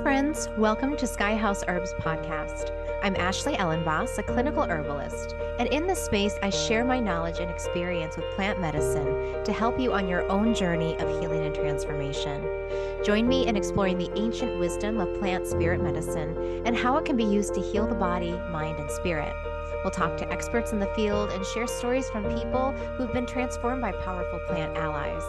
friends. Welcome to Sky House Herbs podcast. I'm Ashley Ellenboss, a clinical herbalist, and in this space, I share my knowledge and experience with plant medicine to help you on your own journey of healing and transformation. Join me in exploring the ancient wisdom of plant spirit medicine and how it can be used to heal the body, mind, and spirit. We'll talk to experts in the field and share stories from people who've been transformed by powerful plant allies.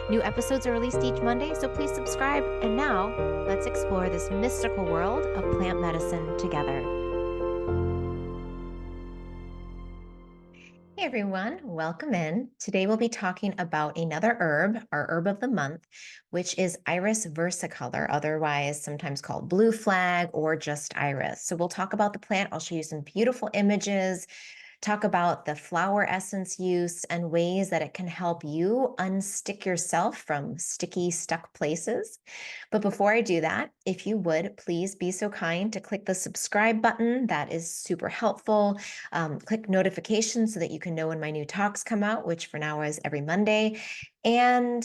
New episodes are released each Monday, so please subscribe. And now, let's explore this mystical world of plant medicine together. Hey everyone, welcome in. Today we'll be talking about another herb, our herb of the month, which is Iris versicolor, otherwise sometimes called blue flag or just iris. So we'll talk about the plant. I'll show you some beautiful images, talk about the flower essence use and ways that it can help you unstick yourself from sticky, stuck places. But before I do that, if you would, please be so kind to click the subscribe button. That is super helpful. Click notifications so that you can know when my new talks come out, which for now is every Monday. And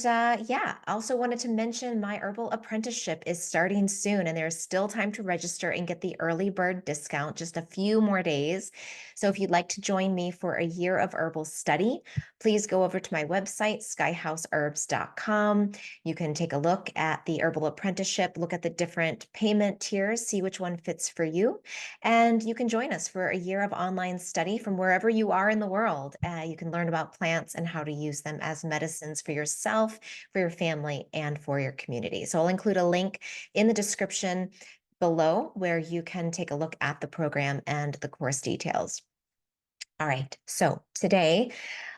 also wanted to mention my herbal apprenticeship is starting soon, and there's still time to register and get the early bird discount, just a few more days. So if you'd like to join me for a year of herbal study, please go over to my website, skyhouseherbs.com. You can take a look at the herbal apprenticeship, look at the different payment tiers, see which one fits for you. And you can join us for a year of online study from wherever you are in the world. You can learn about plants and how to use them as medicines for yourself, for your family, and for your community. So I'll include a link in the description below where you can take a look at the program and the course details. All right, so today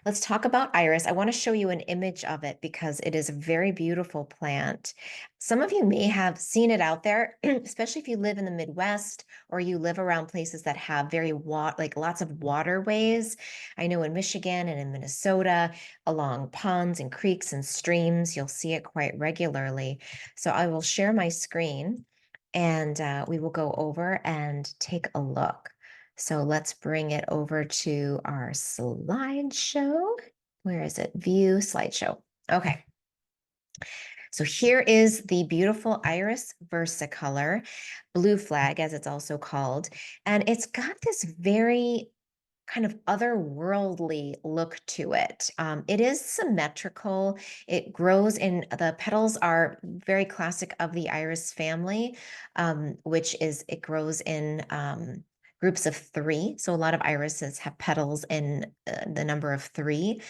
let's talk about iris. I want to show you an image of it because it is a very beautiful plant. Some of you may have seen it out there, especially if you live in the Midwest or you live around places that have lots of waterways. I know in Michigan and in Minnesota, along ponds and creeks and streams, you'll see it quite regularly. So I will share my screen and we will go over and take a look. So let's bring it over to our slideshow. Where is it? View slideshow. Okay. So here is the beautiful Iris versicolor, blue flag, as it's also called. And it's got this very kind of otherworldly look to it. It is symmetrical. It grows in, the petals are very classic of the iris family, which is, it grows in groups of 3. So a lot of irises have petals in the number of 3.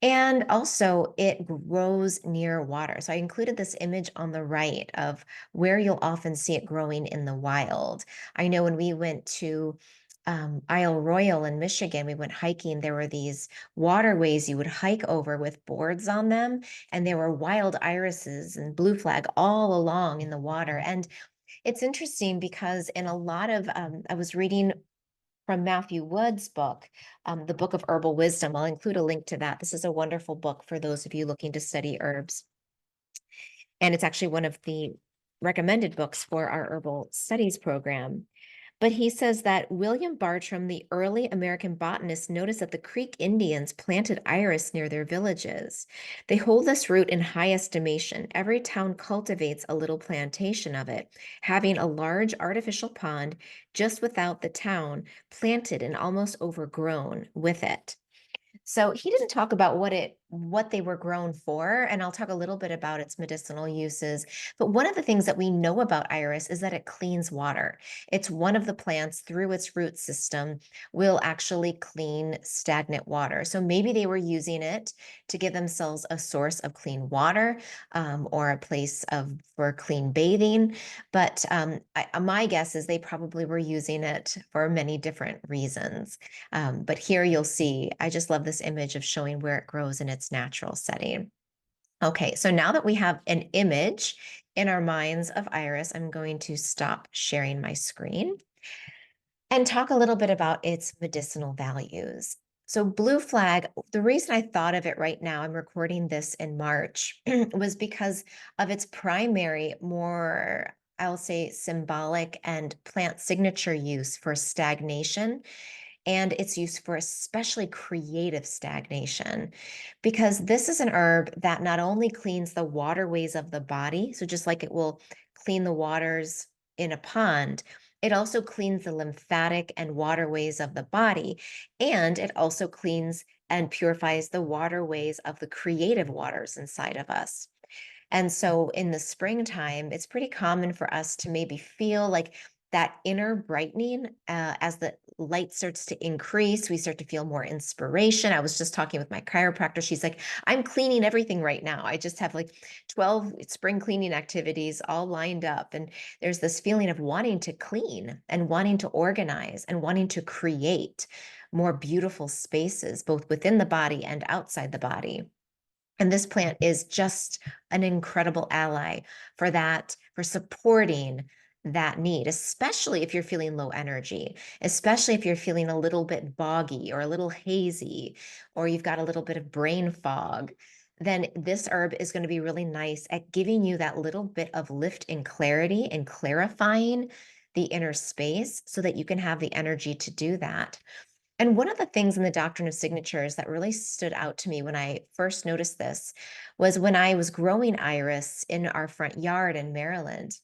And also it grows near water. So I included this image on the right of where you'll often see it growing in the wild. I know when we went to Isle Royal in Michigan, we went hiking. There were these waterways you would hike over with boards on them, and there were wild irises and blue flag all along in the water. And it's interesting because in a lot of, I was reading from Matthew Wood's book, the Book of Herbal Wisdom. I'll include a link to that. This is a wonderful book for those of you looking to study herbs. And it's actually one of the recommended books for our herbal studies program. But he says that William Bartram, the early American botanist, noticed that the Creek Indians planted iris near their villages. They hold this root in high estimation. Every town cultivates a little plantation of it, having a large artificial pond just without the town, planted and almost overgrown with it. So he didn't talk about what they were grown for, and I'll talk a little bit about its medicinal uses. But one of the things that we know about iris is that it cleans water. It's one of the plants through its root system will actually clean stagnant water. So maybe they were using it to give themselves a source of clean water, or a place for clean bathing. But my guess is they probably were using it for many different reasons. But here you'll see, I just love this image of showing where it grows in its natural setting. Okay, so now that we have an image in our minds of iris, I'm going to stop sharing my screen and talk a little bit about its medicinal values. So blue flag, the reason I thought of it right now, I'm recording this in March, was because of its primary, more, I'll say, symbolic and plant signature use for stagnation, and its use for especially creative stagnation, because this is an herb that not only cleans the waterways of the body, so just like it will clean the waters in a pond, it also cleans the lymphatic and waterways of the body. And it also cleans and purifies the waterways of the creative waters inside of us. And so in the springtime, it's pretty common for us to maybe feel like that inner brightening as the light starts to increase. We start to feel more inspiration. I was just talking with my chiropractor. She's like, I'm cleaning everything right now. I just have like 12 spring cleaning activities all lined up. And there's this feeling of wanting to clean and wanting to organize and wanting to create more beautiful spaces, both within the body and outside the body. And this plant is just an incredible ally for that, for supporting that need, especially if you're feeling low energy, especially if you're feeling a little bit boggy or a little hazy, or you've got a little bit of brain fog. Then this herb is going to be really nice at giving you that little bit of lift and clarity and clarifying the inner space so that you can have the energy to do that. And one of the things in the doctrine of signatures that really stood out to me when I first noticed this was when I was growing iris in our front yard in Maryland.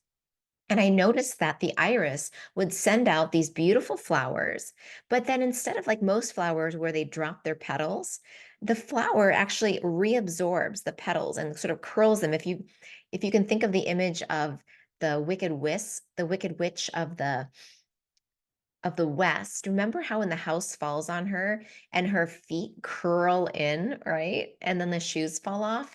And I noticed that the iris would send out these beautiful flowers, but then instead of like most flowers where they drop their petals, the flower actually reabsorbs the petals and sort of curls them. If you can think of the image of the wicked witch of the West, remember how when the house falls on her and her feet curl in, right? And then the shoes fall off?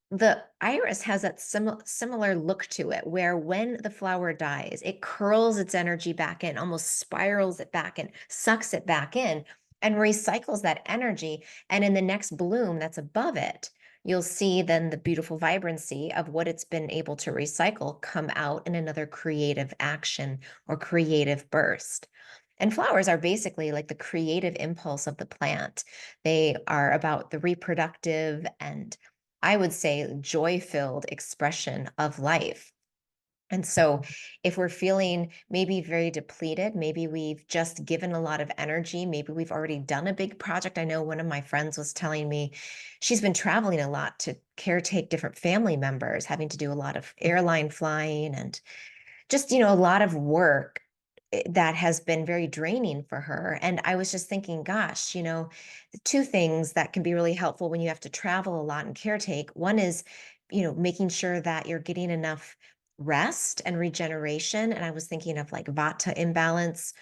The iris has that similar look to it, where when the flower dies, it curls its energy back in, almost spirals it back in, sucks it back in, and recycles that energy. And in the next bloom that's above it, you'll see then the beautiful vibrancy of what it's been able to recycle come out in another creative action or creative burst. And flowers are basically like the creative impulse of the plant. They are about the reproductive and I would say joy filled expression of life. And so, if we're feeling maybe very depleted, maybe we've just given a lot of energy, maybe we've already done a big project. I know one of my friends was telling me she's been traveling a lot to caretake different family members, having to do a lot of airline flying and just, a lot of work that has been very draining for her. And I was just thinking, gosh, the two things that can be really helpful when you have to travel a lot and caretake. One is, making sure that you're getting enough rest and regeneration. And I was thinking of like vata imbalance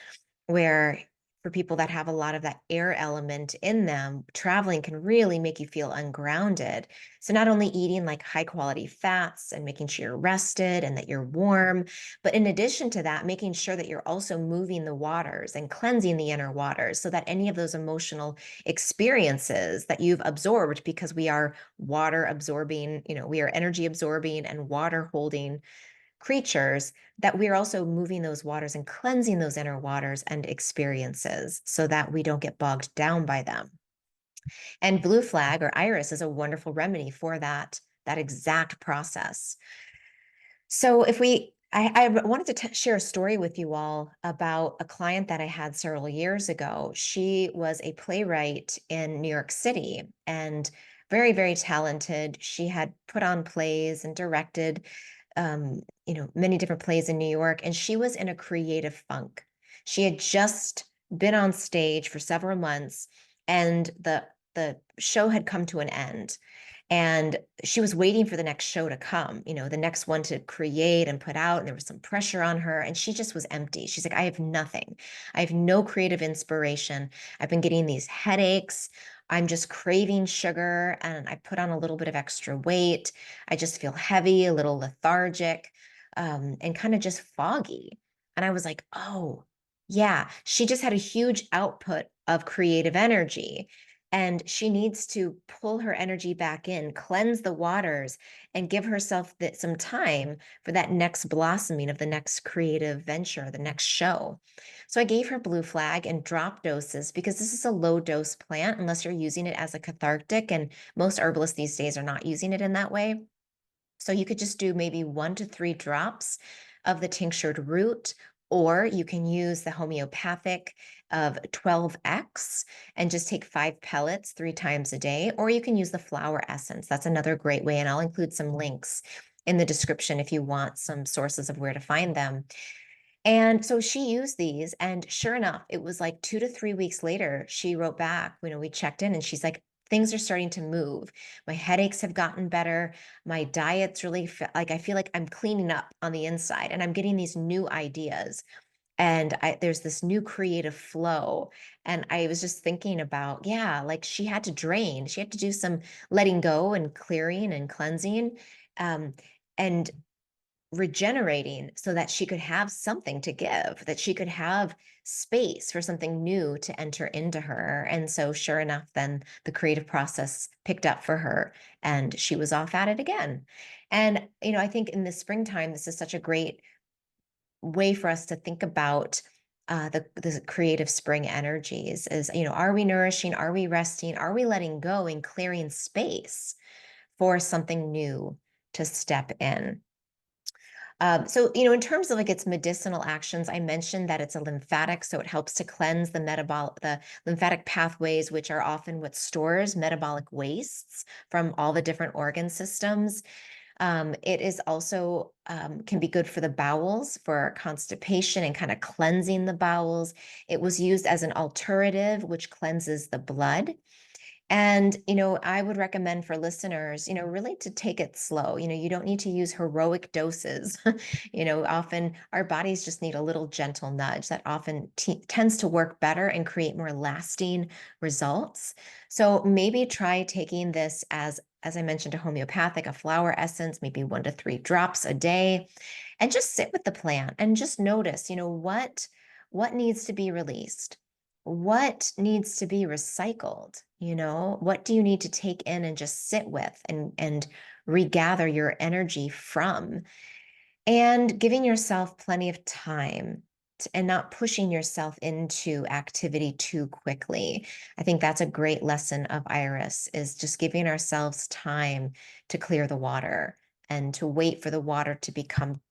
where for people that have a lot of that air element in them, traveling can really make you feel ungrounded. So, not only eating like high quality fats and making sure you're rested and that you're warm, but in addition to that, making sure that you're also moving the waters and cleansing the inner waters so that any of those emotional experiences that you've absorbed, because we are water absorbing, we are energy absorbing and water holding creatures, that we're also moving those waters and cleansing those inner waters and experiences so that we don't get bogged down by them. And blue flag or iris is a wonderful remedy for that exact process. So I wanted to share a story with you all about a client that I had several years ago. She was a playwright in New York City and very, very talented. She had put on plays and directed, many different plays in New York, and she was in a creative funk. She had just been on stage for several months, and the show had come to an end. And she was waiting for the next show to come, the next one to create and put out. And there was some pressure on her. And she just was empty. She's like, I have nothing. I have no creative inspiration. I've been getting these headaches. I'm just craving sugar. And I put on a little bit of extra weight. I just feel heavy, a little lethargic, and kind of just foggy. And I was like, oh, yeah, she just had a huge output of creative energy. And she needs to pull her energy back in, cleanse the waters, and give herself some time for that next blossoming of the next creative venture, the next show. So I gave her blue flag and drop doses because this is a low dose plant unless you're using it as a cathartic. And most herbalists these days are not using it in that way. So you could just do maybe 1 to 3 drops of the tinctured root, or you can use the homeopathic of 12x and just take 5 pellets 3 times a day, or you can use the flower essence. That's another great way, and I'll include some links in the description if you want some sources of where to find them. And so she used these, and sure enough, it was like 2 to 3 weeks later, she wrote back, we checked in and she's like, "Things are starting to move. My headaches have gotten better. My diet's really like I feel like I'm cleaning up on the inside and I'm getting these new ideas." And there's this new creative flow. And I was just thinking about, yeah, like she had to drain. She had to do some letting go and clearing and cleansing. Um, and regenerating so that she could have something to give, that she could have space for something new to enter into her. And so, sure enough, then the creative process picked up for her and she was off at it again. And, I think in the springtime, this is such a great way for us to think about the creative spring energies is, are we nourishing? Are we resting? Are we letting go and clearing space for something new to step in? So, in terms of like its medicinal actions, I mentioned that it's a lymphatic, so it helps to cleanse the lymphatic pathways, which are often what stores metabolic wastes from all the different organ systems. It is also can be good for the bowels, for constipation and kind of cleansing the bowels. It was used as an alterative, which cleanses the blood. And, I would recommend for listeners, really to take it slow. You don't need to use heroic doses. Often our bodies just need a little gentle nudge that often tends to work better and create more lasting results. So maybe try taking this as I mentioned, a homeopathic, a flower essence, maybe 1 to 3 drops a day, and just sit with the plant and just notice, what needs to be released, what needs to be recycled, what do you need to take in and just sit with and regather your energy from, and giving yourself plenty of time and not pushing yourself into activity too quickly. I think that's a great lesson of Iris, is just giving ourselves time to clear the water and to wait for the water to become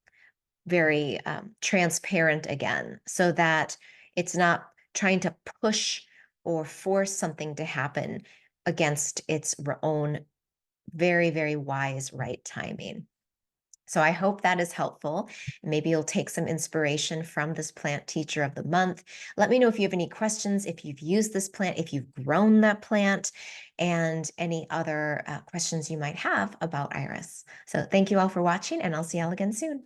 very transparent again, so that it's not trying to push or force something to happen against its own very, very wise right timing. So I hope that is helpful. Maybe you'll take some inspiration from this plant teacher of the month. Let me know if you have any questions, if you've used this plant, if you've grown that plant, and any other questions you might have about Iris. So thank you all for watching, and I'll see y'all again soon.